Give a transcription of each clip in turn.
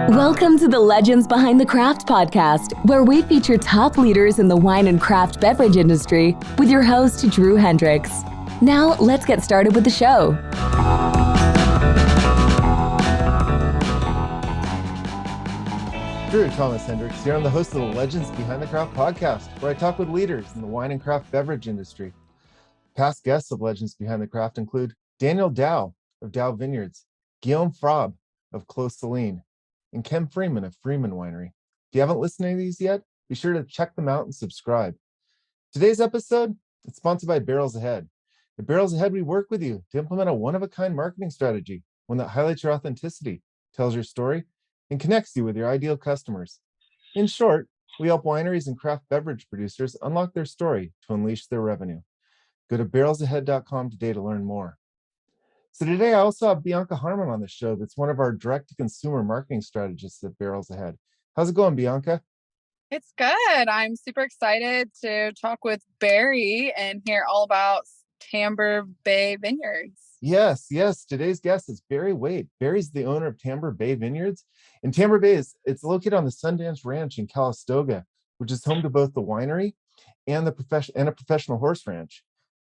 Welcome to the Legends Behind the Craft podcast, where we feature top leaders in the wine and craft beverage industry with your host, Drew Hendricks. Now, let's get started with the show. Drew Thomas Hendricks here. I'm the host of the Legends Behind the Craft podcast, where I talk with leaders in the wine and craft beverage industry. Past guests of Legends Behind the Craft include Daniel Dow of Dow Vineyards, Guillaume Fraub of Clos Celine, and Ken Freeman of Freeman Winery. If you haven't listened to these yet, be sure to check them out and subscribe. Today's episode is sponsored by Barrels Ahead. At Barrels Ahead, we work with you to implement a one-of-a-kind marketing strategy, one that highlights your authenticity, tells your story, and connects you with your ideal customers. In short, we help wineries and craft beverage producers unlock their story to unleash their revenue. Go to barrelsahead.com today to learn more. So today I also have Bianca Harmon on the show. That's one of our direct-to-consumer marketing strategists at Barrels Ahead. How's it going, Bianca? It's good. I'm super excited to talk with Barry and hear all about Tamber Bey Vineyards. Yes. Today's guest is Barry Waitte. Barry's the owner of Tamber Bey Vineyards. And Tamber Bey it's located on the Sundance Ranch in Calistoga, which is home to both the winery and a professional horse ranch.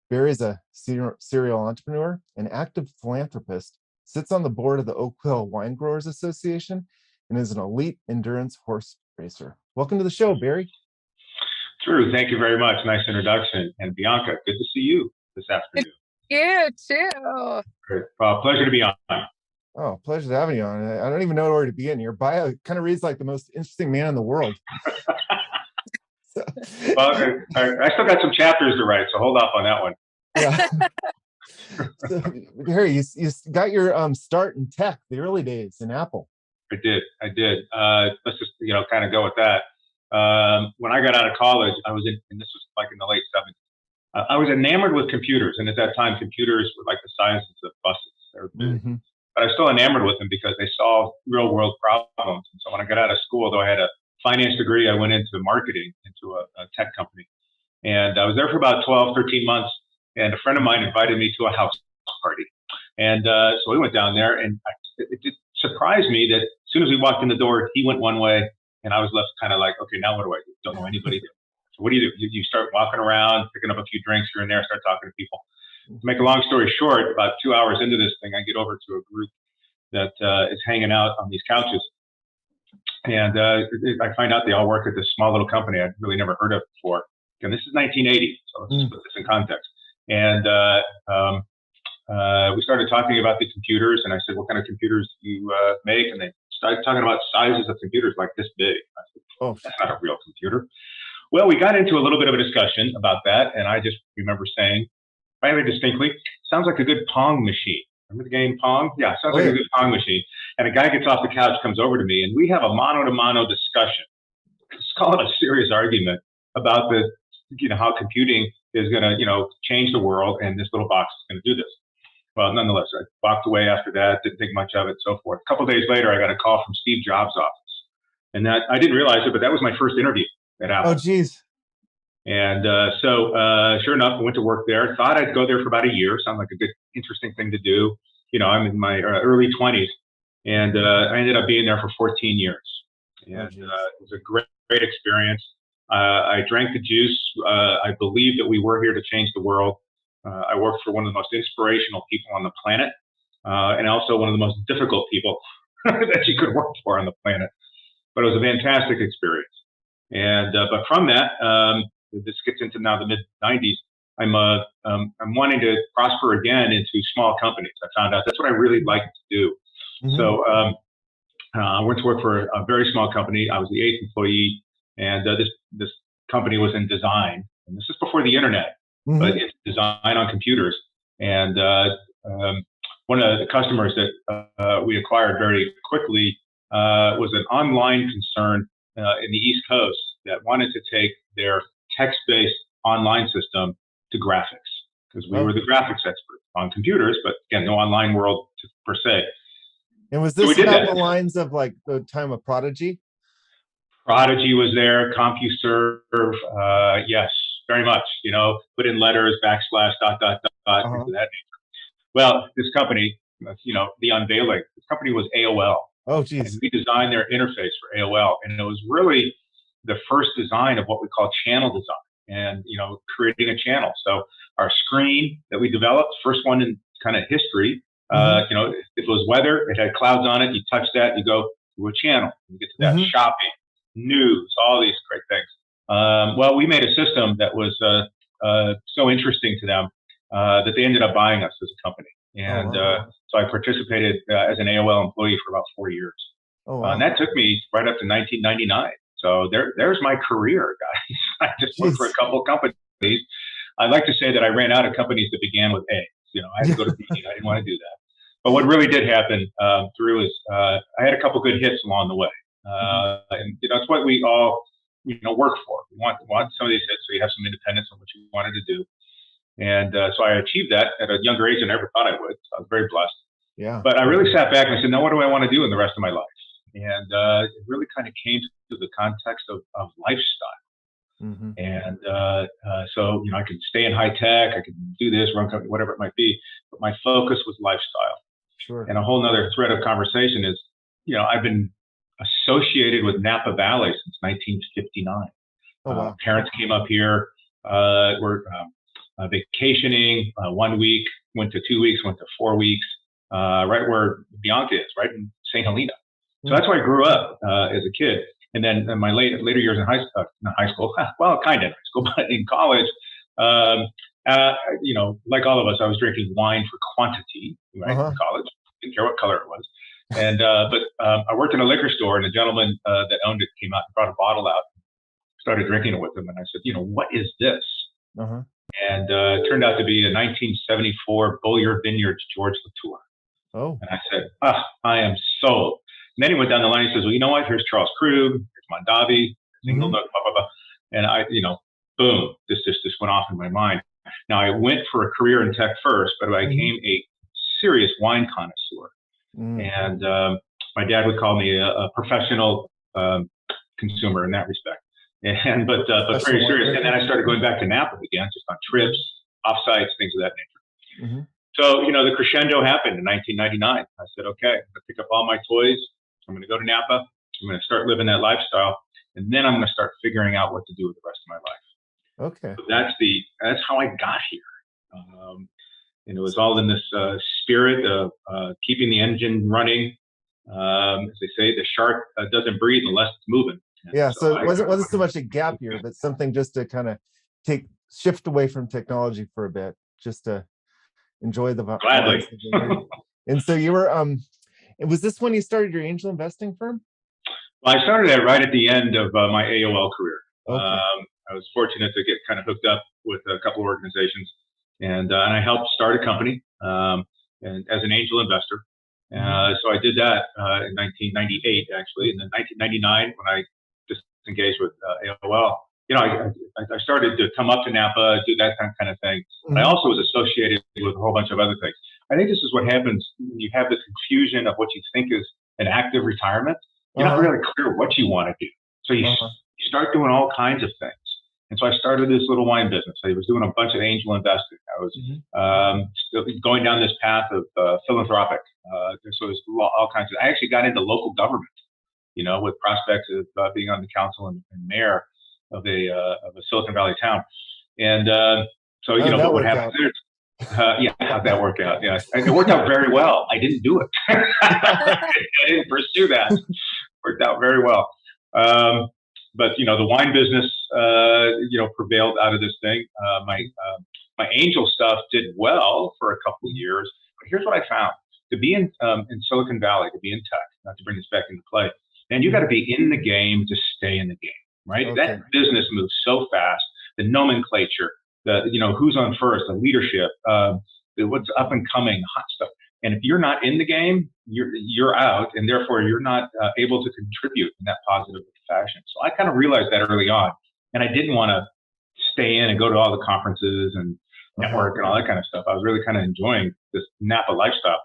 Barry is a serial entrepreneur, an active philanthropist, sits on the board of the Oakville Winegrowers Association, and is an elite endurance horse racer. Welcome to the show, Barry. Drew, thank you very much. Nice introduction. And Bianca, good to see you this afternoon. You too. Great. Pleasure to be on. Oh, pleasure to have you on. I don't even know where to begin. Your bio kind of reads like the most interesting man in the world. Well, I still got some chapters to write, so hold off on that one. Yeah. So, Harry, you got your start in tech, the early days in Apple. I did. Let's just kind of go with that. When I got out of college, I was and this was like in the late 70s. I was enamored with computers, and at that time, computers were like the sizes of buses. Mm-hmm. But I was still enamored with them because they solved real world problems. And so when I got out of school, though I had a finance degree, I went into marketing, into a tech company. And I was there for about 12, 13 months. And a friend of mine invited me to a house party. And so we went down there, and it surprised me that as soon as we walked in the door, he went one way, and I was left kind of like, okay, now what do I do? Don't know anybody. So what do? You start walking around, picking up a few drinks here and there, start talking to people. To make a long story short, about 2 hours into this thing, I get over to a group that is hanging out on these couches. And I find out they all work at this small little company I'd really never heard of before. And this is 1980, so let's just put this in context. And we started talking about the computers, and I said, what kind of computers do you make? And they started talking about sizes of computers like this big. I said, oh, that's not a real computer. Well, we got into a little bit of a discussion about that, and I just remember saying, very distinctly, sounds like a good Pong machine. Remember the game Pong? Yeah, sounds like a good Pong machine. And a guy gets off the couch, comes over to me, and we have a mano-to-mano discussion. Let's call it a serious argument about how computing is going to, change the world, and this little box is going to do this. Well, nonetheless, I walked away after that, didn't think much of it, so forth. A couple of days later, I got a call from Steve Jobs' office. And that, I didn't realize it, but that was my first interview at Apple. Oh, geez. And so sure enough, I went to work there. Thought I'd go there for about a year. Sounds like a good, interesting thing to do. I'm in my early 20s, and I ended up being there for 14 years. And it was a great experience. I drank the juice. I believe that we were here to change the world. I worked for one of the most inspirational people on the planet, and also one of the most difficult people that you could work for on the planet. But it was a fantastic experience. And but from that, this gets into now the mid 90s. I'm wanting to prosper again into small companies. I found out that's what I really like to do. Mm-hmm. So I went to work for a very small company. I was the 8th employee, and this company was in design. And this is before the internet, mm-hmm. but it's design on computers. And one of the customers that we acquired very quickly was an online concern in the East Coast that wanted to take their text-based online system to graphics, because we were the graphics experts on computers, but again, no online world per se. And was this about the lines of like the time of Prodigy? Prodigy was there, CompuServe, yes, very much, put in letters, backslash, dot, things of that nature. Well, this company the unveiling. The company was AOL. Oh, geez. And we designed their interface for AOL, and it was really the first design of what we call channel design, and creating a channel. So our screen that we developed, first one in kind of history. If it was weather, it had clouds on it. You touch that, you go to a channel. You get to that shopping, news, all these great things. Well, we made a system that was so interesting to them that they ended up buying us as a company. And so I participated as an AOL employee for about 4 years. And that took me right up to 1999. So there's my career, guys. I just worked for a couple of companies. I'd like to say that I ran out of companies that began with A. I had to go to B. I didn't want to do that. But what really did happen through is I had a couple good hits along the way. And it's what we all work for. We want some of these hits so you have some independence on what you wanted to do. And so I achieved that at a younger age than I ever thought I would. So I was very blessed. Yeah. But I really sat back and I said, now what do I want to do in the rest of my life? And it really kind of came to the context of lifestyle. And so, I could stay in high tech, I could do this, run company, whatever it might be. But my focus was lifestyle. Sure. And a whole nother thread of conversation is, I've been associated with Napa Valley since 1959. Oh, wow. Parents came up here, were vacationing 1 week, went to 2 weeks, went to 4 weeks, right where Bianca is, right in St. Helena. So that's where I grew up as a kid. And then in my later years in not high school, well, kind of in high school, but in college, like all of us, I was drinking wine for quantity, right, in college. Didn't care what color it was. And but I worked in a liquor store, and the gentleman that owned it came out and brought a bottle out, started drinking it with him. And I said, what is this? And it turned out to be a 1974 Waitte Vineyards George Latour. Oh. And I said, I am sold. And then he went down the line and says, well, you know what? Here's Charles Krug, here's Mondavi, Inglewood, blah, blah, blah. And I, boom, this went off in my mind. Now I went for a career in tech first, but I became a serious wine connoisseur. And my dad would call me a professional consumer in that respect. But very serious. And then I started going back to Napa again, just on trips, offsites, things of that nature. So, the crescendo happened in 1999. I said, okay, I'm going to pick up all my toys. I'm going to go to Napa. I'm going to start living that lifestyle. And then I'm going to start figuring out what to do with the rest of my life. Okay. So that's how I got here. And it was all in this spirit of keeping the engine running. As they say, the shark doesn't breathe unless it's moving. Yeah. So it wasn't so much a gap year, but something just to kind of shift away from technology for a bit, just to enjoy the gladly. And so you were was this when you started your angel investing firm? Well, I started that right at the end of my AOL career. Okay. I was fortunate to get kind of hooked up with a couple of organizations, and I helped start a company and as an angel investor. So I did that in 1998, actually, and then 1999 when I disengaged with AOL. I started to come up to Napa, do that kind of thing. But I also was associated with a whole bunch of other things. I think this is what happens when you have the confusion of what you think is an active retirement. You're not really clear what you want to do. So you start doing all kinds of things. And so I started this little wine business. I was doing a bunch of angel investing. I was still going down this path of philanthropic. So there's all kinds of. I actually got into local government, with prospects of being on the council and mayor of a Silicon Valley town. And so but what happened there? How'd that work out? Yeah, it worked out very well. I didn't do it. I didn't pursue that. Worked out very well. But the wine business, prevailed out of this thing. My angel stuff did well for a couple of years. But here's what I found: to be in Silicon Valley, to be in tech, not to bring this back into play, then you got to be in the game to stay in the game, right? Okay. That business moves so fast. The nomenclature, who's on first, the leadership, what's up and coming, hot stuff. And if you're not in the game, you're out, and therefore you're not able to contribute in that positive fashion. So I kind of realized that early on, and I didn't want to stay in and go to all the conferences and network and all that kind of stuff. I was really kind of enjoying this Napa lifestyle.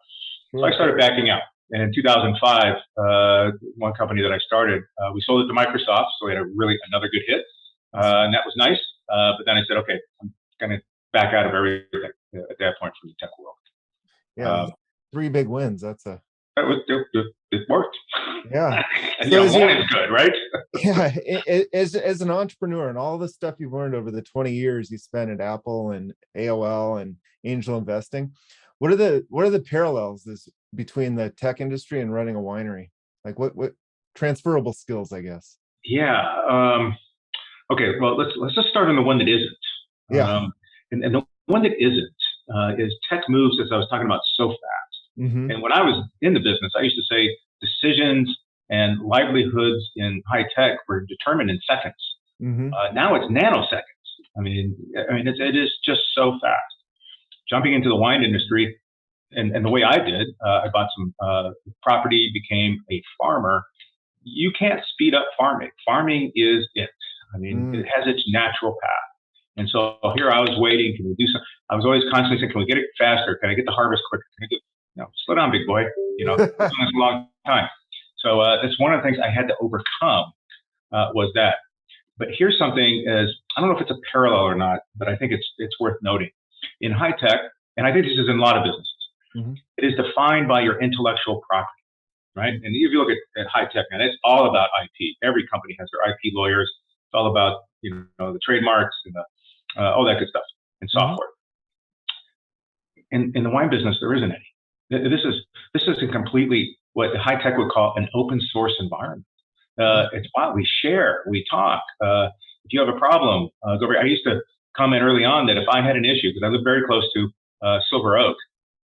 So I started backing out. And in 2005, one company that I started, we sold it to Microsoft, so we had another good hit, and that was nice. But then I said, okay, I'm going to back out of everything at that point from the tech world. Yeah. 3 big wins. That's a it worked. Yeah. And So one is good, right? Yeah. As an entrepreneur and all the stuff you've learned over the 20 years you spent at Apple and AOL and angel investing, what are the parallels between the tech industry and running a winery? Like what transferable skills, I guess. Yeah. Okay. Well, let's just start on the one that isn't. Yeah. And the one that isn't is tech moves, as I was talking about, so fast. Mm-hmm. And when I was in the business, I used to say decisions and livelihoods in high tech were determined in seconds. Mm-hmm. Now it's nanoseconds. I mean, it is just so fast. Jumping into the wine industry, and the way I did, I bought some property, became a farmer. You can't speed up farming. Farming is it. I mean, it has its natural path. And so here I was waiting. Can we do something? I was always constantly saying, can we get it faster? Can I get the harvest quicker? Can I get, slow down, big boy. It's been a long time. So that's one of the things I had to overcome was that. But here's something I don't know if it's a parallel or not, but I think it's worth noting. In high tech, and I think this is in a lot of businesses, mm-hmm. it is defined by your intellectual property, right? And if you look at high tech, and it's all about IP. Every company has their IP lawyers. It's all about the trademarks and all that good stuff and software. In the wine business, there isn't any. This is a completely what the high tech would call an open source environment. It's wild. We share, we talk. If you have a problem, go over. I used to comment early on that if I had an issue, because I live very close to Silver Oak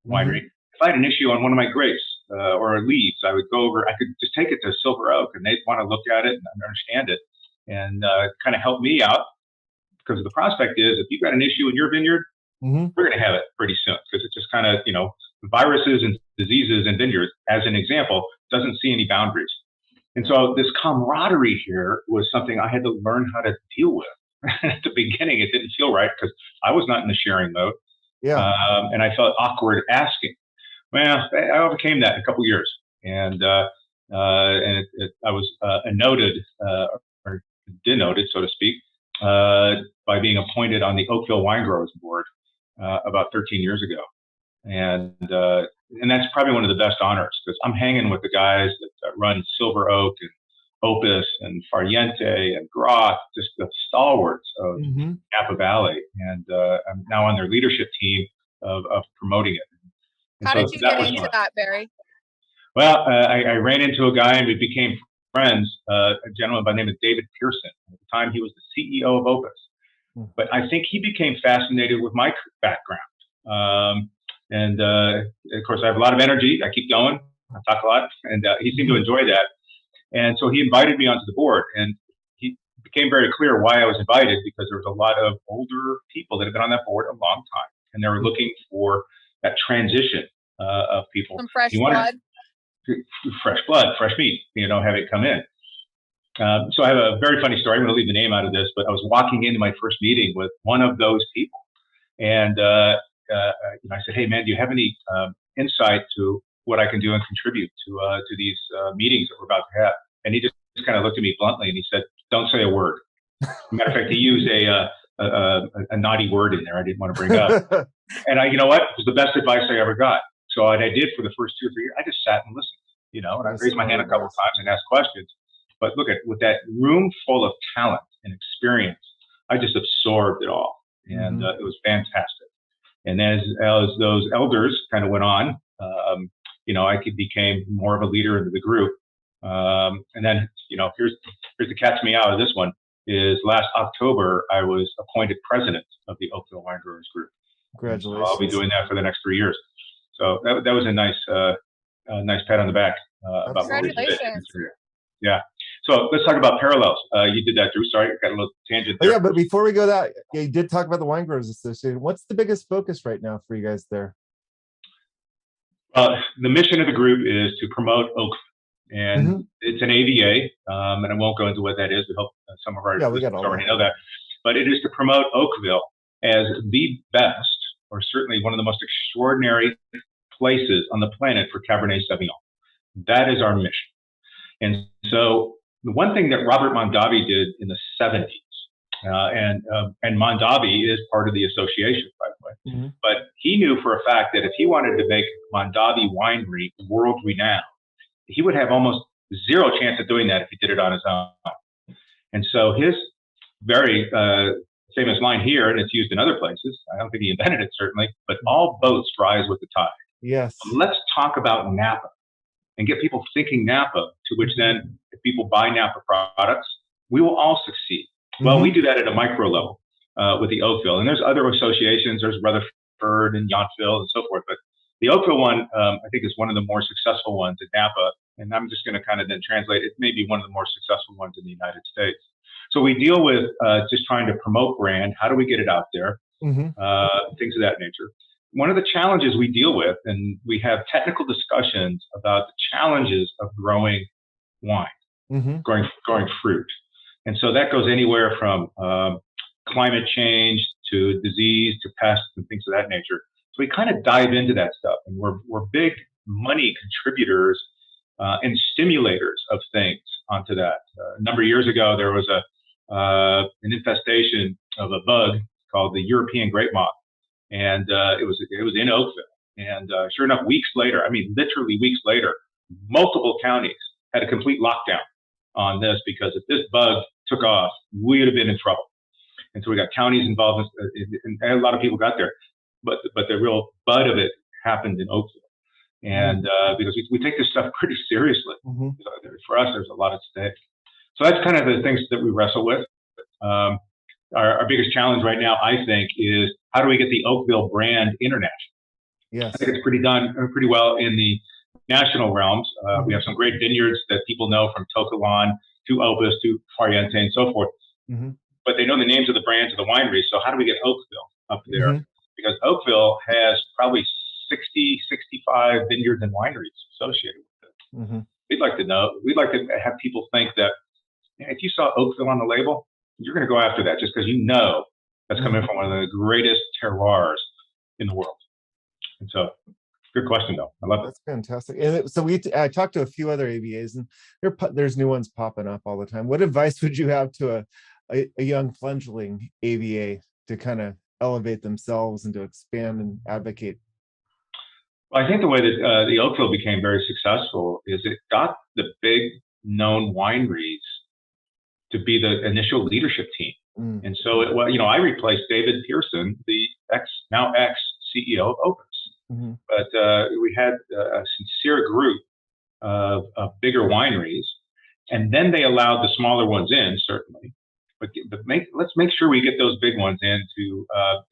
Winery, if I had an issue on one of my grapes or leaves, I would go over. I could just take it to Silver Oak, and they'd want to look at it and understand it, and kind of help me out. Because the prospect is, if you've got an issue in your vineyard, we're going to have it pretty soon. Because it's just kind of viruses and diseases in vineyards, as an example, doesn't see any boundaries. And so this camaraderie here was something I had to learn how to deal with. At the beginning, it didn't feel right because I was not in the sharing mode. Yeah. And I felt awkward asking. Well, I overcame that in a couple of years. And I was noted, or denoted, so to speak, by being appointed on the Oakville Winegrowers board about 13 years ago. And that's probably one of the best honors because I'm hanging with the guys that run Silver Oak and Opus and Farniente and Groth, just the stalwarts of Napa Valley. And I'm now on their leadership team of promoting it. And How so did you get into fun. that, Barry? Well, I ran into a guy and we became friends, a gentleman by the name of David Pearson. At the time, he was the CEO of Opus. But I think he became fascinated with my background. And of course, I have a lot of energy. I keep going. I talk a lot. And he seemed to enjoy that. And so he invited me onto the board. And he became very clear why I was invited, because there was a lot of older people that have been on that board a long time. And they were looking for that transition of people. Some fresh blood. Fresh blood, fresh meat, have it come in. So I have a very funny story. I'm going to leave the name out of this, but I was walking into my first meeting with one of those people. And I said, hey, man, do you have any insight to what I can do and contribute to these meetings that we're about to have? And he just kind of looked at me bluntly and he said, don't say a word. Matter of fact, he used a naughty word in there I didn't want to bring up. And you know what? It was the best advice I ever got. So what I did for the first 2 or 3 years, I just sat and listened, and I raised my hand a couple of times and asked questions. But look with that room full of talent and experience, I just absorbed it all. And it was fantastic. And as those elders kind of went on, I became more of a leader into the group. And then, here's the catch me out of this one is last October, I was appointed president of the Oakville Winegrowers group. Congratulations. So I'll be doing that for the next 3 years. So that was a nice pat on the back. About Congratulations. Yeah. So let's talk about parallels. You did that, Drew. Sorry, I got a little tangent there. Yeah, but before we go you did talk about the Winegrowers Association. What's the biggest focus right now for you guys there? The mission of the group is to promote Oakville. And it's an AVA, and I won't go into what that is. We hope some of our listeners already know that. But it is to promote Oakville as the best, or certainly one of the most extraordinary places on the planet for Cabernet Sauvignon. That is our mission. And so the one thing that Robert Mondavi did in the 70s And Mondavi is part of the association, by the way. Mm-hmm. But he knew for a fact that if he wanted to make Mondavi winery world renowned, he would have almost zero chance of doing that if he did it on his own. And so his very famous line here, and it's used in other places, I don't think he invented it certainly, but all boats rise with the tide. Yes. So let's talk about Napa and get people thinking Napa, to which then if people buy Napa products, we will all succeed. Well, we do that at a micro level with the Oakville. And there's other associations. There's Rutherford and Yountville and so forth. But the Oakville one, I think, is one of the more successful ones at Napa. And I'm just going to kind of then translate. It may be one of the more successful ones in the United States. So we deal with just trying to promote brand. How do we get it out there? Things of that nature. One of the challenges we deal with, and we have technical discussions about the challenges of growing wine, growing fruit. And so that goes anywhere from climate change to disease to pests and things of that nature. So we kind of dive into that stuff, and we're big money contributors and stimulators of things onto that. A number of years ago, there was an infestation of a bug called the European grape moth, and it was in Oakville. And sure enough, weeks later, I mean literally weeks later, multiple counties had a complete lockdown on this, because if this bug took off, we would have been in trouble. And so we got counties involved, and a lot of people got there, but the real bud of it happened in Oakville. And because we take this stuff pretty seriously. For us, there's a lot at stake. So that's kind of the things that we wrestle with. Our biggest challenge right now, I think, is how do we get the Oakville brand international? Yes. I think it's pretty well in the national realms. We have some great vineyards that people know, from Tokalan to Opus to Fariente and so forth. But they know the names of the brands of the wineries. So how do we get Oakville up there? Because Oakville has probably 60, 65 vineyards and wineries associated with it. We'd like to have people think that if you saw Oakville on the label, you're going to go after that just because you know that's coming from one of the greatest terroirs in the world. And so, good question, though. I love it. That's fantastic. And so I talked to a few other AVAs, and there's new ones popping up all the time. What advice would you have to a young fledgling AVA to kind of elevate themselves and to expand and advocate? Well, I think the way that the Oakville became very successful is it got the big known wineries to be the initial leadership team. And so, I replaced David Pearson, the now ex CEO of Opus. But we had a sincere group of bigger wineries, and then they allowed the smaller ones in, certainly. But let's make sure we get those big ones in to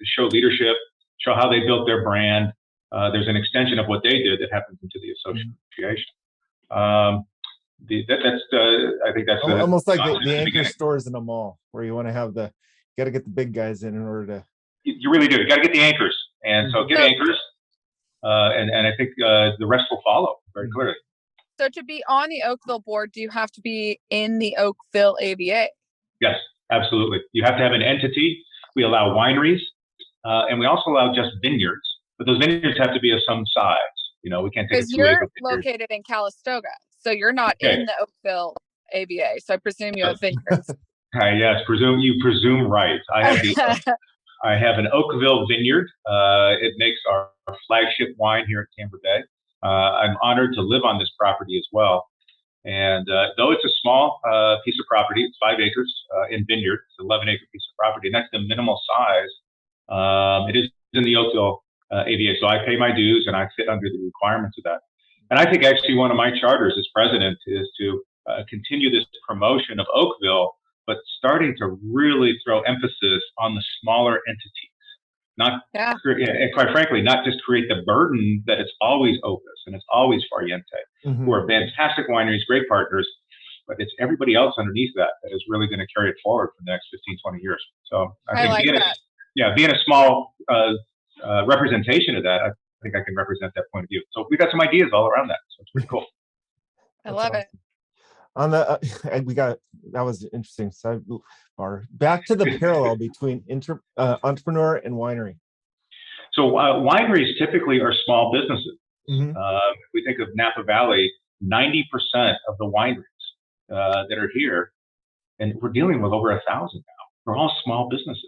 show leadership, show how they built their brand. There's an extension of what they did that happens into the association. I think that's almost like the anchor stores in a mall, where you want to have got to get the big guys in order to. You really do. You got to get the anchors, and so get anchors, and I think the rest will follow very clearly. So to be on the Oakville board, do you have to be in the Oakville AVA? Yes, absolutely. You have to have an entity. We allow wineries, and we also allow just vineyards, but those vineyards have to be of some size. We can't take. Because you're located in Calistoga, so you're not in the Oakville AVA. So I presume you have vineyards. Yes, you presume right. I have an Oakville vineyard. It makes our flagship wine here at Tamber Bey. I'm honored to live on this property as well. And though it's a small piece of property, it's 5 acres in vineyard. It's an 11-acre piece of property, and that's the minimal size. It is in the Oakville AVA, so I pay my dues and I fit under the requirements of that. And I think actually one of my charters as president is to continue this promotion of Oakville, but starting to really throw emphasis on the smaller entities. And quite frankly, not just create the burden that it's always Opus and it's always Fariente, who are fantastic wineries, great partners, but it's everybody else underneath that is really going to carry it forward for the next 15, 20 years. So I think being a small representation of that, I think I can represent that point of view. So we've got some ideas all around that. So it's pretty cool. I love it. On the that was interesting sidebar. Back to the parallel between entrepreneur and winery. So wineries typically are small businesses. If we think of Napa Valley, 90% of the wineries that are here, and we're dealing with over 1,000 now. We're all small businesses.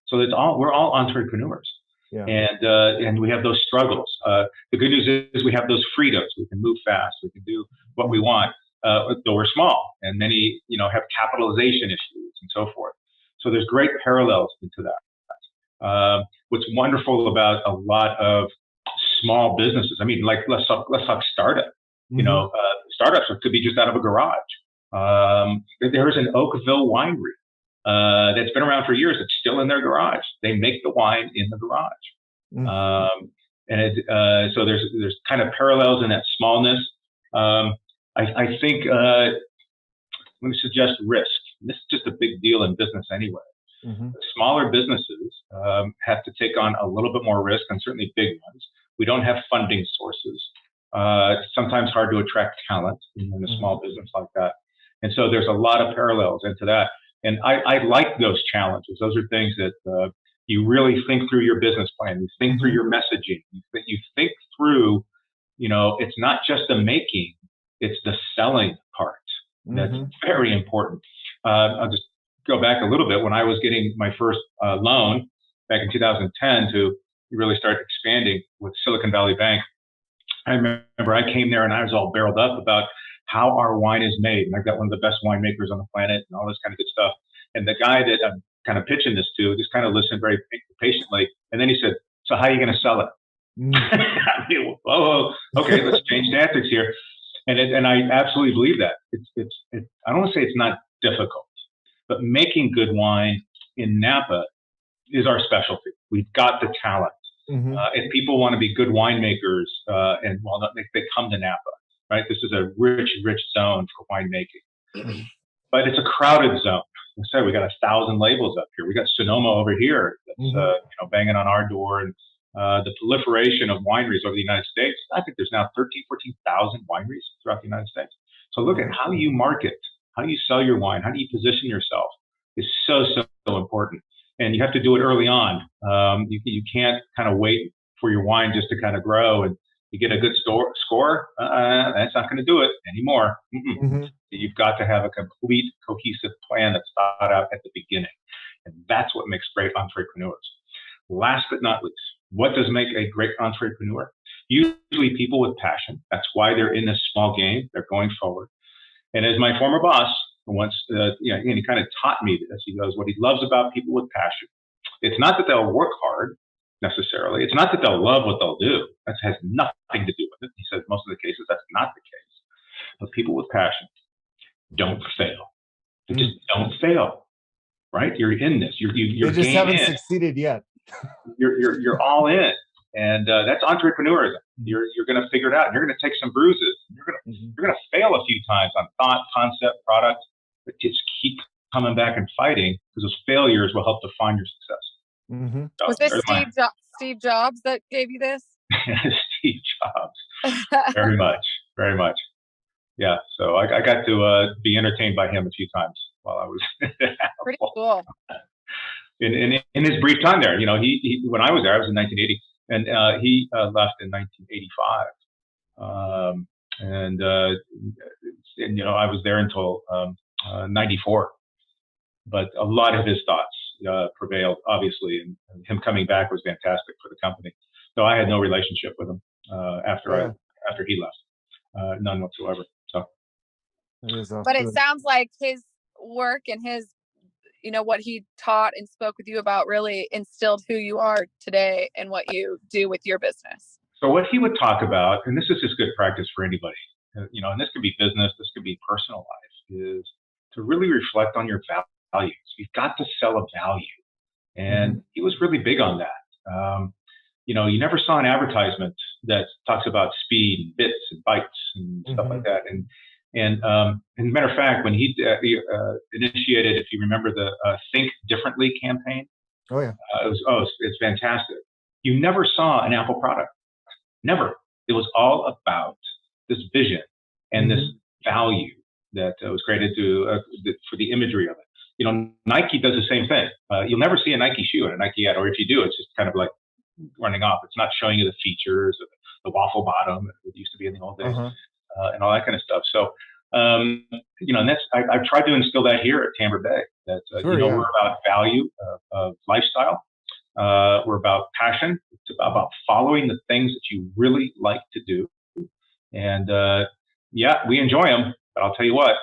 So we're all entrepreneurs. Yeah. And we have those struggles. The good news is we have those freedoms. We can move fast. We can do what we want, though we're small. And many, have capitalization issues and so forth. So there's great parallels into that. What's wonderful about a lot of small businesses, I mean, like let's talk startup. Startups could be just out of a garage. There's an Oakville winery that's been around for years. It's still in their garage. They make the wine in the garage. So there's kind of parallels in that smallness. I think let me suggest risk. This is just a big deal in business anyway. Smaller businesses have to take on a little bit more risk, and certainly big ones. We don't have funding sources. It's sometimes hard to attract talent in a small business like that. And so there's a lot of parallels into that. And I like those challenges. Those are things that you really think through your business plan. You think through your messaging. You think through, it's not just the making, it's the selling part. That's very important. I'll just go back a little bit. When I was getting my first loan back in 2010 to really start expanding with Silicon Valley Bank, I remember I came there and I was all barreled up about how our wine is made. And I've got one of the best winemakers on the planet and all this kind of good stuff. And the guy that I'm kind of pitching this to just kind of listened very patiently. And then he said, "So how are you going to sell it?" I mean, whoa, okay, let's change tactics here. And I absolutely believe that. I don't want to say it's not difficult, but making good wine in Napa is our specialty. We've got the talent. If people want to be good winemakers, they come to Napa, right? This is a rich zone for winemaking, but it's a crowded zone. Like I said, we got 1,000 labels up here. We got Sonoma over here that's banging on our door, and the proliferation of wineries over the United States. I think there's now 14,000 wineries throughout the United States. So look at how you market, how you sell your wine, how do you position yourself is so important. And you have to do it early on. You can't kind of wait for your wine just to kind of grow and you get a good score. That's not going to do it anymore. You've got to have a complete cohesive plan that's thought out at the beginning. And that's what makes great entrepreneurs. Last but not least, what does make a great entrepreneur? Usually people with passion. That's why they're in this small game. They're going forward. And as my former boss once, he kind of taught me this. He goes, what he loves about people with passion, it's not that they'll work hard necessarily. It's not that they'll love what they'll do. That has nothing to do with it. He says most of the cases that's not the case. But people with passion don't fail. They just don't fail, right? You're in this. You're they just haven't succeeded yet. You're all in, and that's entrepreneurism. You're going to figure it out. You're going to take some bruises. You're going to fail a few times on thought, concept, product, but just keep coming back and fighting because those failures will help define your success. So, was this Steve Jobs that gave you this? Steve Jobs, very much. Yeah, so I got to be entertained by him a few times while I was pretty cool. In his brief time there, he when I was there, I was in 1980, and he left in 1985, and I was there until 94. But a lot of his thoughts prevailed, obviously, and him coming back was fantastic for the company. So I had no relationship with him after he left, none whatsoever. So, awesome. But it sounds like his work and his, what he taught and spoke with you about really instilled who you are today and what you do with your business. So what he would talk about, and this is just good practice for anybody, and this could be business, this could be personal life, is to really reflect on your values. You've got to sell a value. And he was really big on that. You never saw an advertisement that talks about speed and bits and bytes and stuff like that. And as a matter of fact, when he initiated, if you remember, the Think Differently campaign. Oh, yeah. It's fantastic. You never saw an Apple product. Never. It was all about this vision and this value that was created for the imagery of it. Nike does the same thing. You'll never see a Nike shoe in a Nike ad, or if you do, it's just kind of like running off. It's not showing you the features of the waffle bottom that it used to be in the old days, and all that kind of stuff. So and I've tried to instill that here at Tamber Bay. That Sure, yeah. we're about value of lifestyle. We're about passion. It's about following the things that you really like to do. And we enjoy them. But I'll tell you what,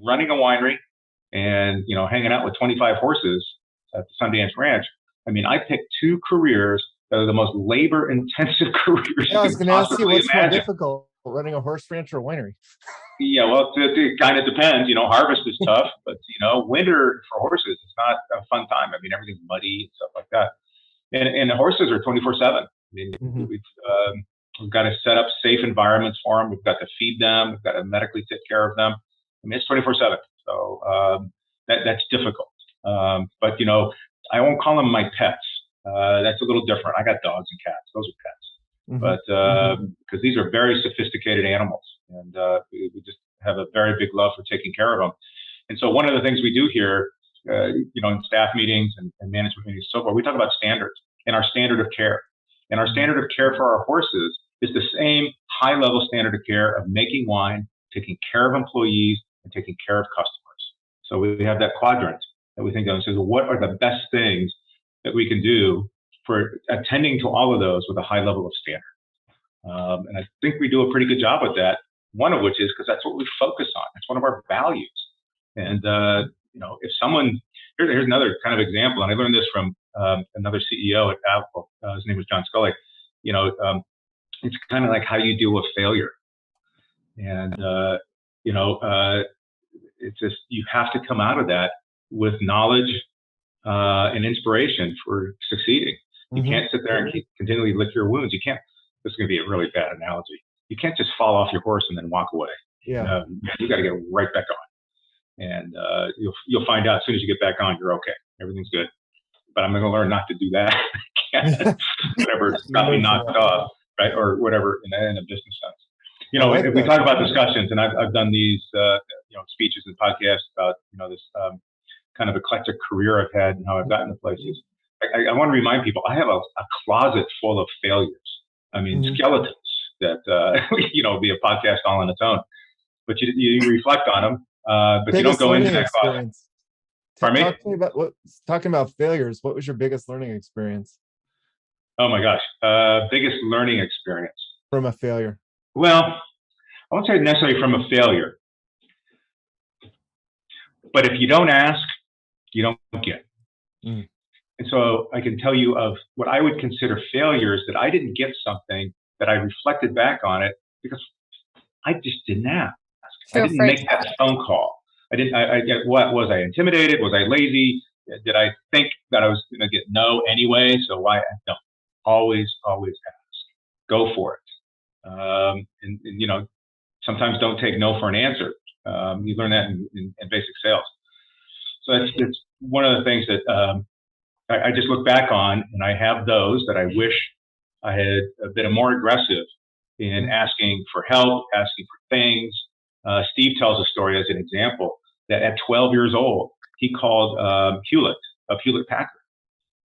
running a winery and hanging out with 25 horses at the Sundance Ranch. I mean, I picked two careers that are the most labor-intensive careers. Yeah, I was going to ask you, what's imagine. more difficult, running a horse ranch or a winery? Yeah, well, it kind of depends. Harvest is tough, but winter for horses is not a fun time. I mean, everything's muddy and stuff like that. And the horses are 24/7. I mean, we've got to set up safe environments for them. We've got to feed them. We've got to medically take care of them. I mean, it's 24/7. So that's difficult. But I won't call them my pets. That's a little different. I got dogs and cats. Those are pets. But because these are very sophisticated animals, and we just have a very big love for taking care of them. And so one of the things we do here, in staff meetings and management meetings, and so forth, we talk about standards and our standard of care. And our standard of care for our horses is the same high-level standard of care of making wine, taking care of employees, and taking care of customers. So we have that quadrant that we think of and says, what are the best things that we can do for attending to all of those with a high level of standard. And I think we do a pretty good job with that. One of which is because that's what we focus on. It's one of our values. And, if someone, here's another kind of example, and I learned this from another CEO at Apple. His name was John Scully. It's kind of like how you deal with failure. And, it's just, you have to come out of that with knowledge and inspiration for succeeding. You can't sit there and continually lick your wounds. You can't. This is going to be a really bad analogy. You can't just fall off your horse and then walk away. Yeah, you got to get right back on, and you'll find out as soon as you get back on, you're okay. Everything's good. But I'm going to learn not to do that. Whatever got me knocked off, right, or whatever in a business sense. If we talk about discussions, and I've done these speeches and podcasts about this kind of eclectic career I've had and how I've gotten to places. I want to remind people, I have a closet full of failures. I mean, skeletons that, be a podcast all on its own. But you reflect on them, but you don't go into that closet. Pardon me? Talking about failures, what was your biggest learning experience? Oh my gosh. Biggest learning experience. From a failure? Well, I won't say necessarily from a failure. But if you don't ask, you don't get. And so I can tell you of what I would consider failures that I didn't get something that I reflected back on it because I just didn't ask. I didn't make that phone call. What was I intimidated? Was I lazy? Did I think that I was going to get no anyway? So why? No, always ask. Go for it. And sometimes don't take no for an answer. You learn that in basic sales. So it's one of the things that I just look back on, and I have those that I wish I had been more aggressive in asking for help, asking for things. Steve tells a story as an example that at 12 years old, he called Hewlett Packard,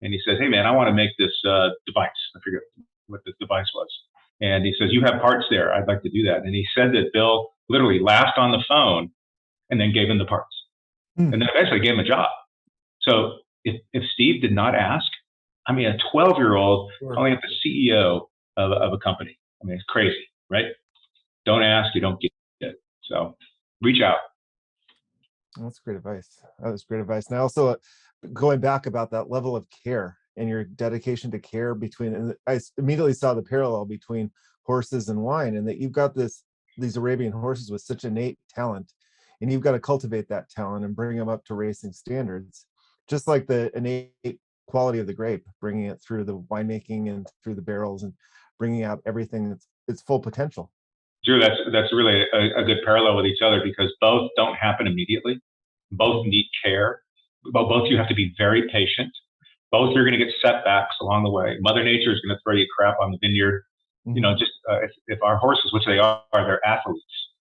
and he says, "Hey man, I want to make this device." I forget what this device was. And he says, "You have parts there. I'd like to do that." And he said that Bill literally laughed on the phone and then gave him the parts. And then eventually gave him a job. So if Steve did not ask, I mean, a 12-year-old calling up the CEO of a company. I mean, it's crazy, right? Don't ask, you don't get it. So reach out. That's great advice. That was great advice. And I also, going back about that level of care and your dedication to care and I immediately saw the parallel between horses and wine, and that you've got these Arabian horses with such innate talent, and you've got to cultivate that talent and bring them up to racing standards, just like the innate quality of the grape, bringing it through the winemaking and through the barrels and bringing out everything that's its full potential. Drew, that's really a good parallel with each other, because both don't happen immediately. Both need care. Both you have to be very patient. Both you're going to get setbacks along the way. Mother Nature is going to throw you crap on the vineyard. If our horses, which they are, they're athletes.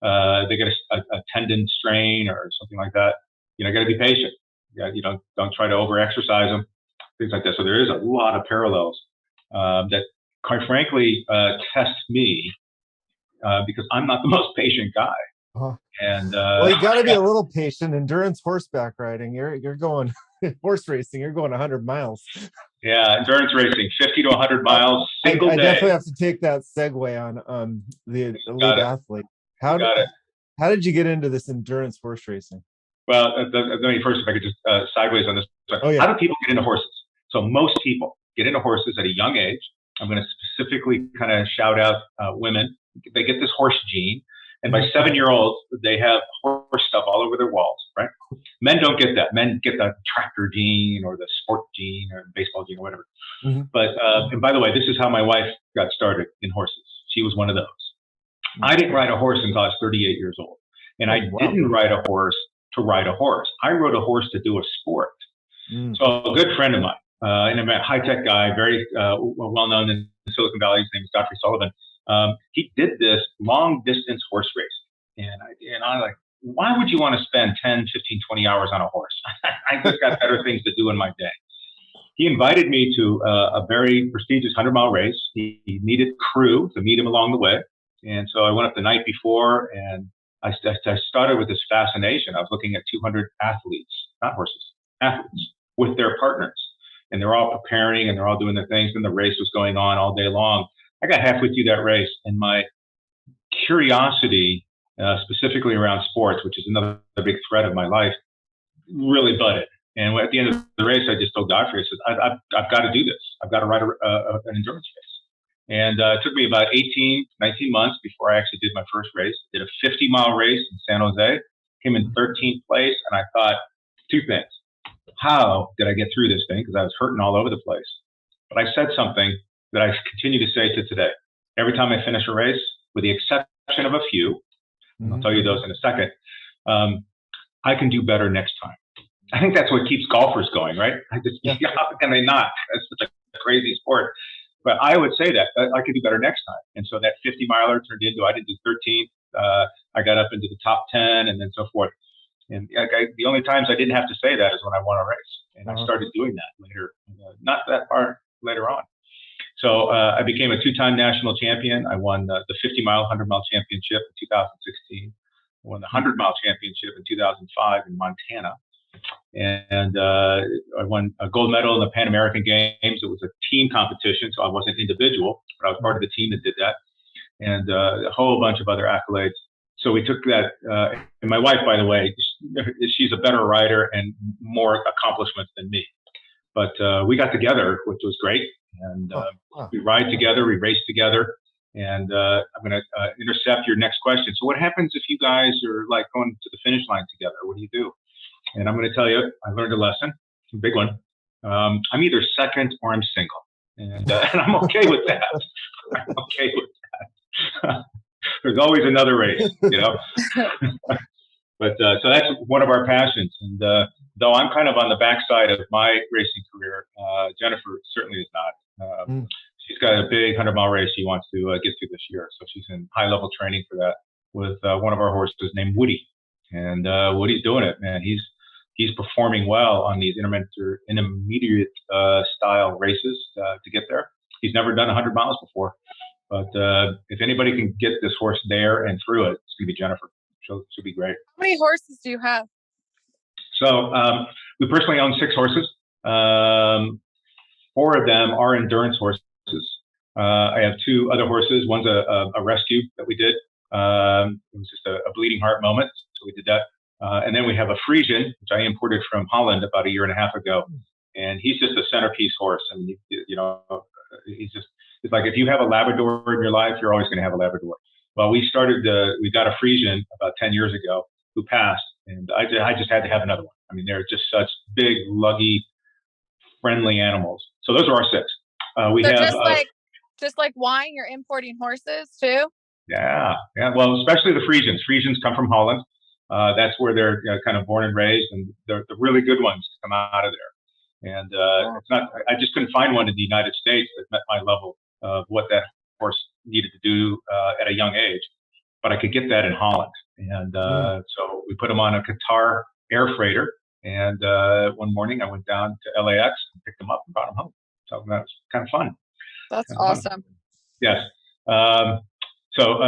They get a tendon strain or something like that. Got to be patient. Don't try to over-exercise them, things like that. So there is a lot of parallels that, quite frankly, test me because I'm not the most patient guy. Oh. And Well, you got to be a little patient. Endurance horseback riding. You're going horse racing. You're going 100 miles. Yeah, endurance racing, 50 to 100 miles, single I day. definitely have to take that segue on the elite athlete. How did you get into this endurance horse racing? Well, let me first, if I could just sideways on this. Oh, yeah. How do people get into horses? So most people get into horses at a young age. I'm going to specifically kind of shout out women. They get this horse gene. And by 7-year-olds, they have horse stuff all over their walls, right? Men don't get that. Men get the tractor gene or the sport gene or baseball gene or whatever. Mm-hmm. But, and by the way, this is how my wife got started in horses. She was one of those. I didn't ride a horse until I was 38 years old. And I didn't ride a horse to ride a horse. I rode a horse to do a sport. So a good friend of mine, and a high-tech guy, very well-known in Silicon Valley, his name is Dr. Sullivan. He did this long-distance horse race. And I'm like, why would you want to spend 10, 15, 20 hours on a horse? I just got better things to do in my day. He invited me to a very prestigious 100-mile race. He needed crew to meet him along the way. And so I went up the night before, and I started with this fascination. I was looking at 200 athletes, not horses, athletes, with their partners. And they're all preparing, and they're all doing their things, and the race was going on all day long. I got halfway through that race, and my curiosity, specifically around sports, which is another big thread of my life, really budded. And at the end of the race, I just told Godfrey, I said, I've got to do this. I've got to ride an endurance race. And it took me about 19 months before I actually did my first race. I did a 50-mile race in San Jose, came in 13th place, and I thought two things. How did I get through this thing? Because I was hurting all over the place. But I said something that I continue to say to today. Every time I finish a race, with the exception of a few, and I'll tell you those in a second, I can do better next time. I think that's what keeps golfers going, right? How can they not? It's such a crazy sport. But I would say that I could do better next time. And so that 50-miler turned into, I didn't do 13th. I got up into the top 10 and then so forth. And the only times I didn't have to say that is when I won a race. And I started doing that later, not that far later on. So I became a 2-time national champion. I won the 50-mile, 100-mile championship in 2016. I won the 100-mile championship in 2005 in Montana. And I won a gold medal in the Pan American Games. It was a team competition, so I wasn't individual, but I was part of the team that did that. And a whole bunch of other accolades. So we took that, and my wife, by the way, she's a better rider and more accomplishments than me. But we got together, which was great. And we ride together, we race together. And I'm going to intercept your next question. So what happens if you guys are like going to the finish line together? What do you do? And I'm going to tell you, I learned a lesson, a big one. I'm either second or I'm single. And I'm okay with that. I'm okay with that. There's always another race, you know. But so that's one of our passions. And though I'm kind of on the backside of my racing career, Jennifer certainly is not. She's got a big 100-mile race she wants to get to this year. So she's in high-level training for that with one of our horses named Woody. And Woody's doing it, man. He's performing well on these intermediate style races to get there. He's never done 100 miles before. But if anybody can get this horse there and through it, it's going to be Jennifer. She'll be great. How many horses do you have? So we personally own 6 horses. 4 of them are endurance horses. I have 2 other horses. One's a rescue that we did. It was just a bleeding heart moment, so we did that. And then we have a Friesian, which I imported from Holland about 1.5 years ago. And he's just a centerpiece horse. I mean, you know, it's like if you have a Labrador in your life, you're always going to have a Labrador. Well, we got a Friesian about 10 years ago who passed, and I just had to have another one. I mean, they're just such big, luggy, friendly animals. So those are our 6. We so have just like wine, you're importing horses too? Yeah. Well, especially the Friesians. Friesians come from Holland. That's where they're kind of born and raised, and the really good ones come out of there. And it's not. I just couldn't find one in the United States that met my level of what that horse needed to do at a young age. But I could get that in Holland, and so we put him on a Qatar air freighter. And one morning, I went down to LAX and picked him up and brought him home. So that was kind of fun. That's awesome. Yes. So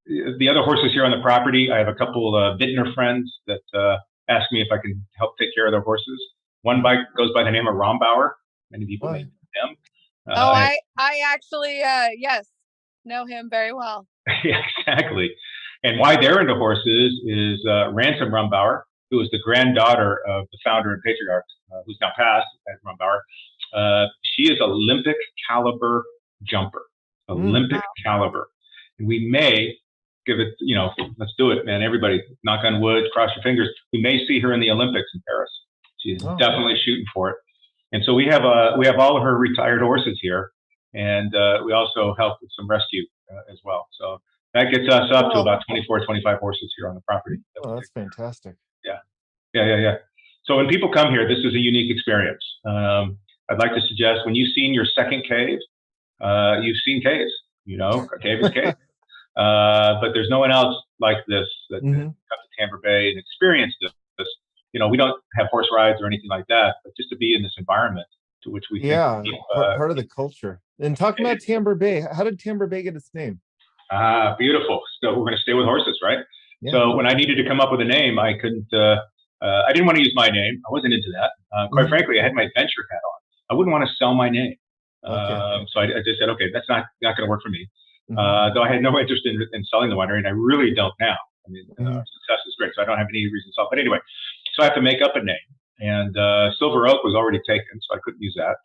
the other horses here on the property, I have a couple of vintner friends that ask me if I can help take care of their horses. One bike goes by the name of Rombauer. Many people may know him. I actually, yes, know him very well. Yeah, exactly. And why they're into horses is Ransom Rombauer, who is the granddaughter of the founder and patriarch, who's now passed at Rombauer. She is Olympic caliber jumper, Olympic caliber. And we may give it, let's do it, man. Everybody, knock on wood, cross your fingers. We may see her in the Olympics in Paris. She's definitely shooting for it. And so we have all of her retired horses here, and we also help with some rescue as well. So that gets us up to about 24, 25 horses here on the property. Oh, that's fantastic. Yeah. So when people come here, this is a unique experience. I'd like to suggest when you've seen your second cave, you've seen caves. A cave is cave. But there's no one else like this that come to Tamber Bay and experience this. We don't have horse rides or anything like that, but just to be in this environment to which we part of the culture. And talking about Tamber Bay, how did Tamber Bay get its name? Beautiful. So we're going to stay with horses, right? Yeah. So when I needed to come up with a name, I couldn't. I didn't want to use my name. I wasn't into that. Quite frankly, I had my venture hat on. I wouldn't want to sell my name. So I just said, okay, that's not going to work for me. Though I had no interest in selling the winery, and I really don't now. I mean, success is great, so I don't have any reason to sell. But anyway, so I have to make up a name. And Silver Oak was already taken, so I couldn't use that.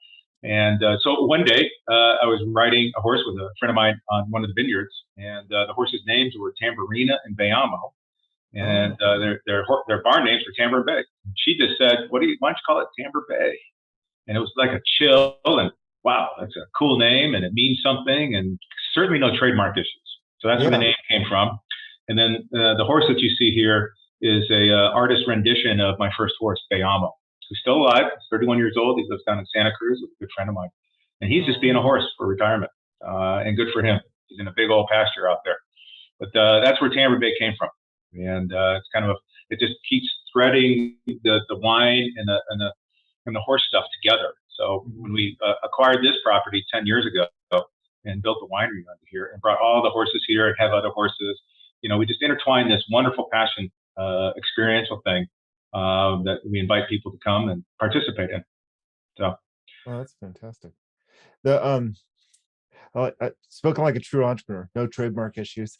And so one day, I was riding a horse with a friend of mine on one of the vineyards, and the horses' names were Tamburina and Bayamo. And their barn names were Tamber Bay. And she just said, why don't you call it Tamber Bay? And it was like a chill, and wow, that's a cool name, and it means something, and certainly no trademark issues. So that's where the name came from. And then the horse that you see here is a artist rendition of my first horse, Bayamo, who's still alive, 31 years old. He lives down in Santa Cruz with a good friend of mine. And he's just being a horse for retirement, and good for him. He's in a big old pasture out there. But that's where Tamber Bay came from. And it's kind of it just keeps threading the wine and the horse stuff together. So when we acquired this property 10 years ago and built the winery under here and brought all the horses here and have other horses, we just intertwine this wonderful passion, experiential thing that we invite people to come and participate in. So, that's fantastic. Spoken like a true entrepreneur, no trademark issues.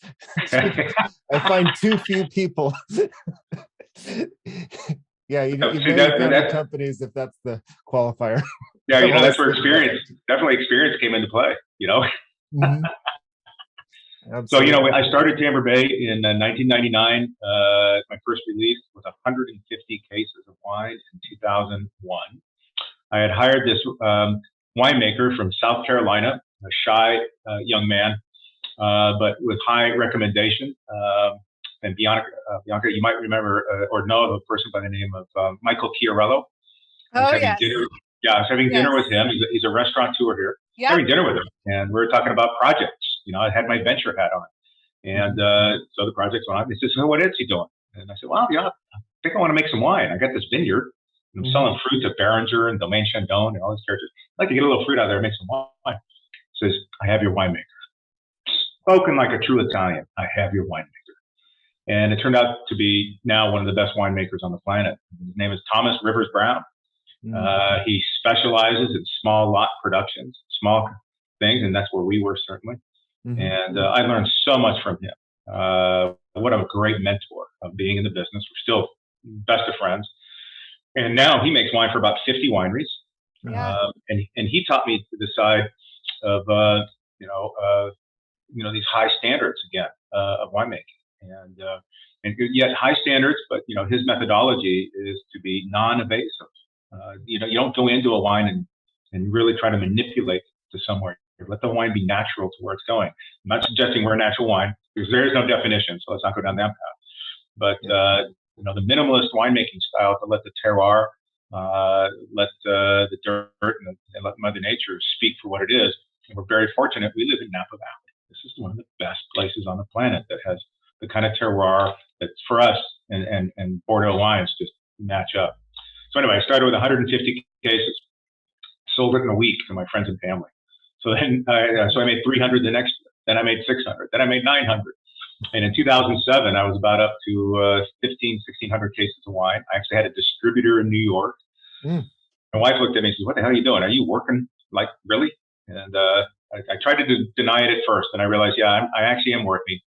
I find too few people. Yeah, you know, companies if that's the qualifier. Yeah, that's where experience came into play. So I started Tamber Bay in 1999. My first release was 150 cases of wine in 2001. I had hired this winemaker from South Carolina, a shy young man, but with high recommendation. And Bianca, you might remember or know of a person by the name of Michael Chiarello. Yes. I was having dinner with him. He's a restaurateur here. Yep. Having dinner with him, and we were talking about projects. I had my venture hat on, and so the project's on. He says, "So what is he doing?" And I said, "Well, I think I want to make some wine. I got this vineyard, and I'm selling fruit to Beringer and Domaine Chandon and all these characters. I'd like to get a little fruit out there and make some wine." He says, "I have your winemaker." Spoken like a true Italian, I have your winemaker. And it turned out to be now one of the best winemakers on the planet. His name is Thomas Rivers Brown. He specializes in small lot productions, small things, and that's where we were certainly. And I learned so much from him. What a great mentor of being in the business. We're still best of friends. And now he makes wine for about 50 wineries. And he taught me the side of these high standards again of winemaking. And yet high standards, but his methodology is to be non-evasive. You don't go into a wine and really try to manipulate to somewhere. Let the wine be natural to where it's going. I'm not suggesting we're a natural wine because there is no definition, so let's not go down that path. But the minimalist winemaking style to let the terroir, let the dirt and let Mother Nature speak for what it is. And we're very fortunate. We live in Napa Valley. This is one of the best places on the planet that has the kind of terroir that's for us and Bordeaux wines just match up. So anyway, I started with 150 cases, sold it in a week to my friends and family. So then, I made 300 the next year. Then I made 600. Then I made 900. And in 2007, I was about up to 1,600 cases of wine. I actually had a distributor in New York. Mm. My wife looked at me and said, "What the hell are you doing? Are you working? Like, really?" And I tried to deny it at first, and I realized, yeah, I actually am working.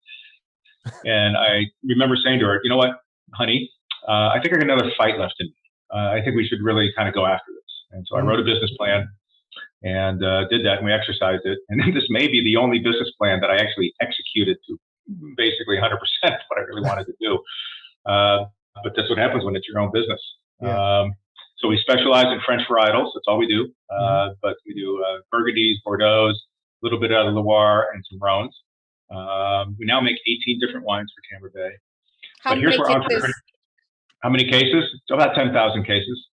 And I remember saying to her, "You know what, honey, I think I got another fight left in me. I think we should really kind of go after this." And so I wrote a business plan and did that, and we exercised it. And then this may be the only business plan that I actually executed to basically 100% what I really wanted to do. But that's what happens when it's your own business. Yeah. So we specialize in French varietals. That's all we do. But we do Burgundies, Bordeaux, a little bit out of Loire, and some Rhônes. We now make 18 different wines for Tamber Bay. How many cases? How many cases? It's about 10,000 cases.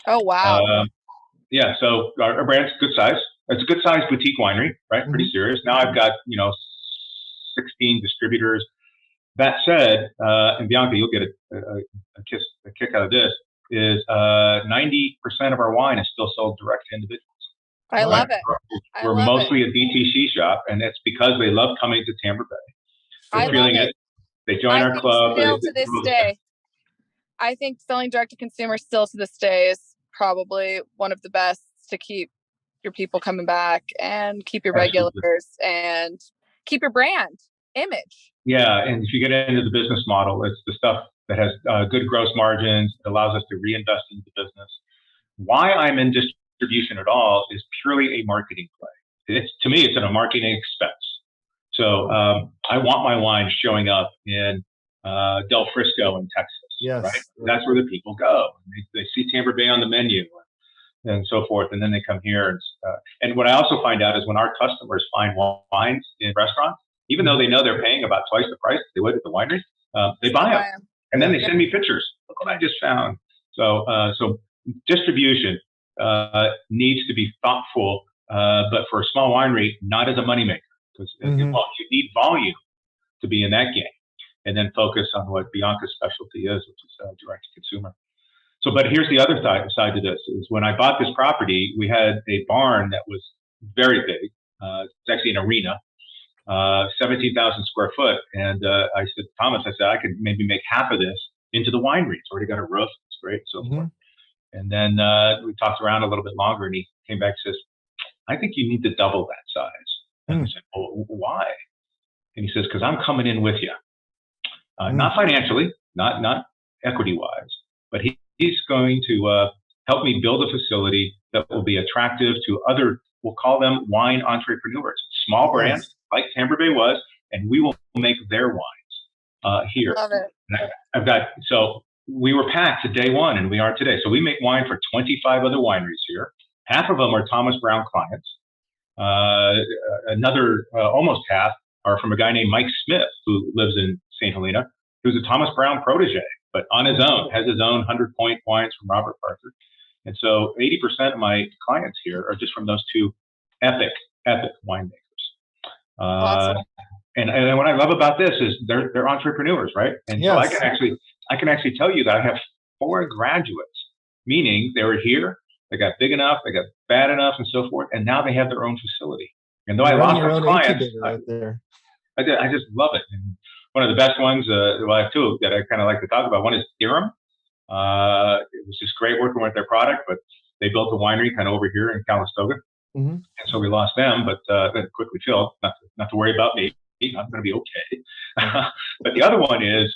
Oh, wow. Yeah, so our brand's good size. It's a good size boutique winery, right? Pretty serious. Now I've got, 16 distributors. That said, and Bianca, you'll get a kick out of this, is 90% of our wine is still sold direct to individuals. I love it. We're mostly a DTC shop, and it's because they love coming to Tamber Bay. They're feeling it. They join our club. Still to this day, I think selling direct to consumer still to this day is probably one of the best to keep your people coming back and keep your regulars and keep your brand image. Yeah, and if you get into the business model, it's the stuff that has good gross margins, it allows us to reinvest into the business. Why I'm in distribution at all is purely a marketing play. To me, it's a marketing expense. So I want my wine showing up in Del Frisco in Texas. Yes. Right? That's where the people go. They see Tamber Bay on the menu and so forth, and then they come here. And what I also find out is when our customers find wines in restaurants, even though they know they're paying about twice the price they would at the winery, they buy them. And then they send me pictures. Look what I just found. So distribution needs to be thoughtful, but for a small winery, not as a moneymaker. Because you need volume to be in that game, and then focus on what Bianca's specialty is, which is direct to consumer. So, but here's the other side to this: is when I bought this property, we had a barn that was very big. It's actually an arena, 17,000 square foot. And I said, Thomas, I could maybe make half of this into the winery. It's already got a roof. It's great, so forth. And then we talked around a little bit longer, and he came back and says, I think you need to double that size. And I said, well, why? And he says, because I'm coming in with you. Not financially, not equity-wise, but he's going to help me build a facility that will be attractive to other, we'll call them wine entrepreneurs, small brands like Tamber Bay was, and we will make their wines here. Love it. So we were packed to day one, and we are today. So we make wine for 25 other wineries here. Half of them are Thomas Brown clients. Another almost half are from a guy named Mike Smith, who lives in St. Helena, who's a Thomas Brown protege, but on his own, has his own 100-point wines from Robert Parker. And so 80% of my clients here are just from those two epic winemakers. Awesome. And what I love about this is they're entrepreneurs, right? And so I can actually tell you that I have 4 graduates, meaning they were here, they got big enough, they got bad enough, and so forth, and now they have their own facility. And though I lost my clients, I just love it. And one of the best ones, well, I have 2 that I kind of like to talk about. One is Durham. It was just great working with their product, but they built a winery kind of over here in Calistoga. And so we lost them, but then quickly filled. Not to worry about me. I'm going to be okay. But the other one is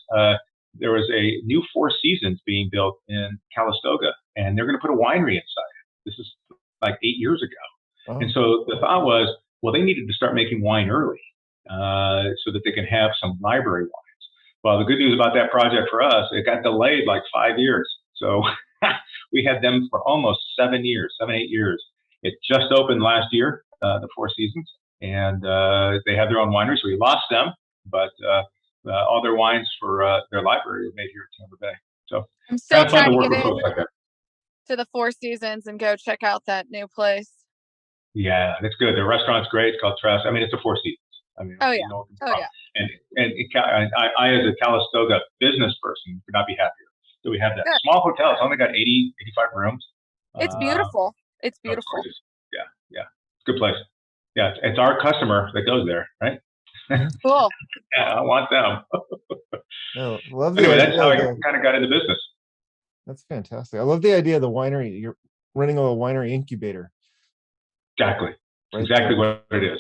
there was a new 4 Seasons being built in Calistoga, and they're going to put a winery inside it. This is like 8 years ago. And so the thought was, well, they needed to start making wine early so that they can have some library wines. Well, the good news about that project for us, it got delayed like 5 years. So we had them for almost 7, 8 years. It just opened last year, the 4 Seasons, and they have their own winery. So we lost them, but all their wines for their library are made here at Tamber Bay. So I'm still trying to get like that. To the 4 Seasons and go check out that new place. Yeah, that's good. The restaurant's great. It's called Trust. I mean, it's a 4 Seasons. I mean, oh yeah. And I, as a Calistoga business person, could not be happier that we have that small hotel. It's only got 80, 85 rooms. It's beautiful. It's beautiful. Yeah. It's a good place. Yeah, it's our customer that goes there, right? Cool. Yeah, I want them. No, love the Anyway, idea that's how I of kind of got into business. that's fantastic. I love the idea of the winery. You're running a winery incubator. Exactly. Right Exactly there. what it is.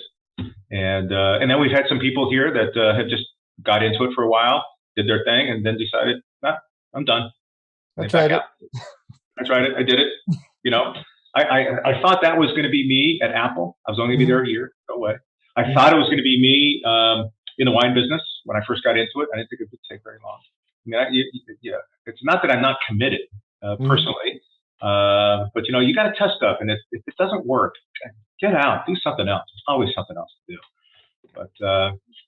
And then we've had some people here that have just got into it for a while, did their thing, and then decided, nah, I'm done. I And tried back it. out. I tried it. I did it. You know, I thought that was going to be me at Apple. I was only going to be there a year. Go away. I thought it was going to be me in the wine business when I first got into it. I didn't think it would take very long. I mean, yeah, it's not that I'm not committed personally, but you got to test stuff, and if it doesn't work, get out, do something else. There's always something else to do. But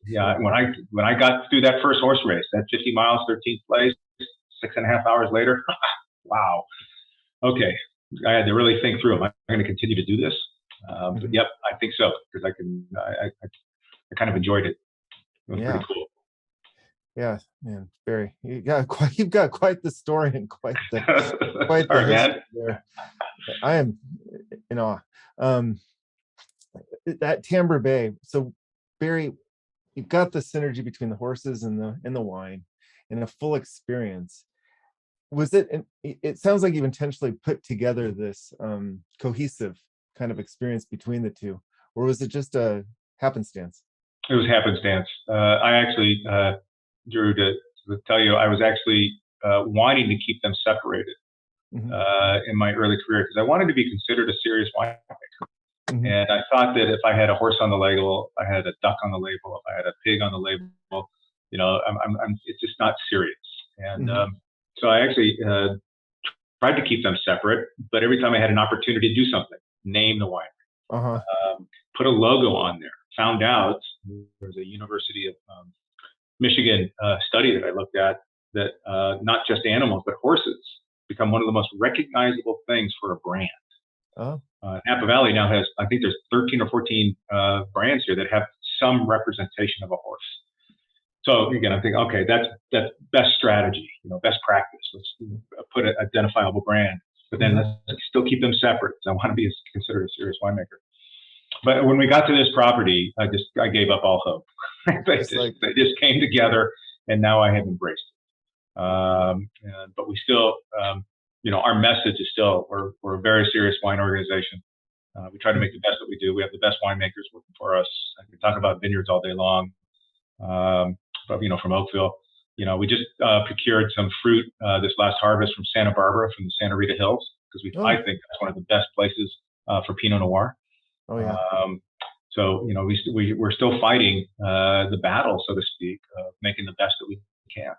yeah, when I got through that first horse race, that 50 miles, 13th place, 6.5 hours later, wow. Okay, I had to really think through. Am I going to continue to do this? But yep, I think so, because I kind of enjoyed it. It was pretty cool. Yeah, man, Barry, you've got quite the story and quite the history there. I am in awe. That Tamber Bey. So, Barry, you've got the synergy between the horses and the wine, and a full experience. Was it? It sounds like you've intentionally put together this cohesive kind of experience between the two, or was it just a happenstance? It was happenstance. I actually, Drew, to tell you, I was actually wanting to keep them separated in my early career because I wanted to be considered a serious winemaker. And I thought that if I had a horse on the label, I had a duck on the label, if I had a pig on the label, it's just not serious. And so I actually tried to keep them separate, but every time I had an opportunity to do something, name the winery, put a logo on there, found out there's a University of Michigan study that I looked at that not just animals, but horses become one of the most recognizable things for a brand. Napa Valley now has, I think there's 13 or 14 brands here that have some representation of a horse. So again, I'm thinking, okay, that's best strategy, best practice. Let's put an identifiable brand, but then let's still keep them separate because I want to be considered a serious winemaker. But when we got to this property, I gave up all hope. They just came together, and now I have embraced it. But we still, our message is still we're a very serious wine organization. We try to make the best that we do. We have the best winemakers working for us. I can talk about vineyards all day long. But from Oakville, we just procured some fruit this last harvest from Santa Barbara, from the Santa Rita Hills, because I think that's one of the best places for Pinot Noir. Oh yeah. So we're still fighting the battle, so to speak, of making the best that we can.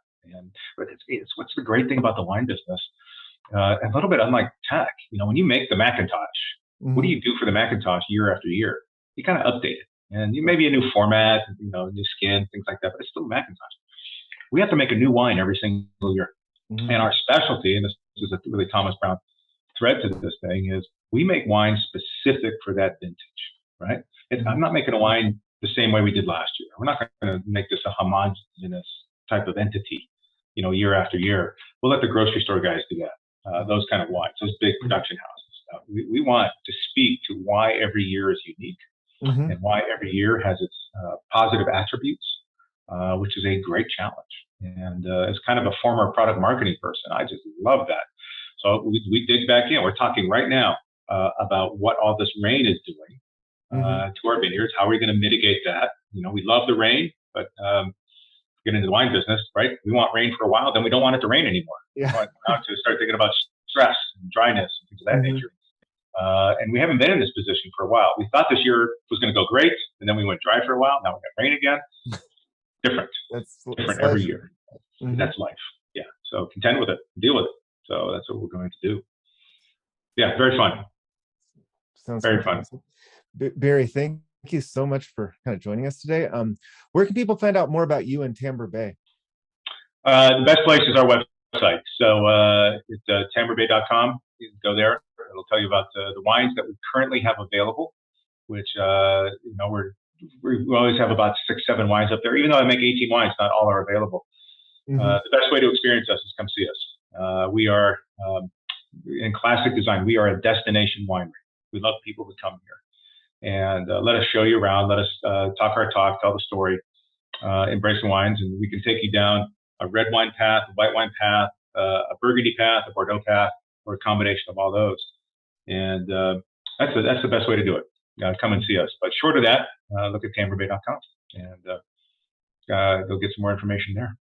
But it's what's the great thing about the wine business? A little bit unlike tech. When you make the Macintosh, what do you do for the Macintosh year after year? You kind of update it, and maybe a new format, new skin, things like that. But it's still Macintosh. We have to make a new wine every single year, and our specialty, and this is a really Thomas Brown thread to this thing, is we make wine specific for that vintage. Right? I'm not making a wine the same way we did last year. We're not going to make this a homogeneous type of entity, year after year. We'll let the grocery store guys do that. Those kind of wines, those big production houses. We want to speak to why every year is unique and why every year has its positive attributes, which is a great challenge. And as kind of a former product marketing person, I just love that. So we dig back in. We're talking right now about what all this rain is doing to our vineyards. How are we going to mitigate that? We love the rain, but get into the wine business, right? We want rain for a while, then we don't want it to rain anymore. We want now to start thinking about stress and dryness and things of that nature. And we haven't been in this position for a while. We thought this year was going to go great, and then we went dry for a while. Now we got rain again. Different. That's different every year. That's life. Yeah. So contend with it, deal with it. So that's what we're going to do. Yeah, very fun. Sounds very fun. Barry, thank you so much for kind of joining us today. Where can people find out more about you and Tamber Bey? The best place is our website. So it's tamberbey.com. You can go there. It'll tell you about the wines that we currently have available, which we always have about 6-7 wines up there. Even though I make 18 wines, not all are available. The best way to experience us is come see us. We are in classic design. We are a destination winery. We love people to come here and let us show you around. Let us talk our talk, tell the story. embracing wines, and we can take you down a red wine path, a white wine path, a Burgundy path, a Bordeaux path, or a combination of all those. And that's the best way to do it. Come and see us. But short of that, look at tamberbay.com, and they'll get some more information there.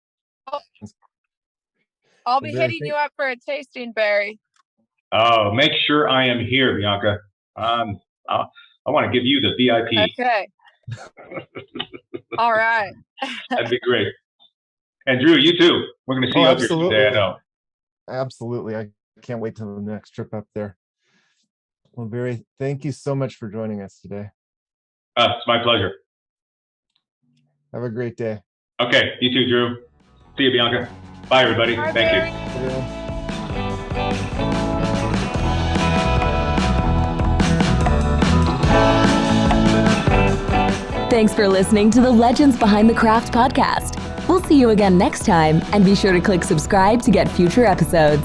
I'll be hitting you up for a tasting, Barry. Oh, make sure I am here, Bianca. I want to give you the VIP. Okay. All right. That'd be great. And Drew, you too. We're going to see you up here today, I know. Absolutely. I can't wait till the next trip up there. Well, Barry, thank you so much for joining us today. It's my pleasure. Have a great day. Okay, you too, Drew. See you, Bianca. Bye, everybody. Bye, Thank Barry. you. Yeah. Thanks for listening to the Legends Behind the Craft podcast. We'll see you again next time, and be sure to click subscribe to get future episodes.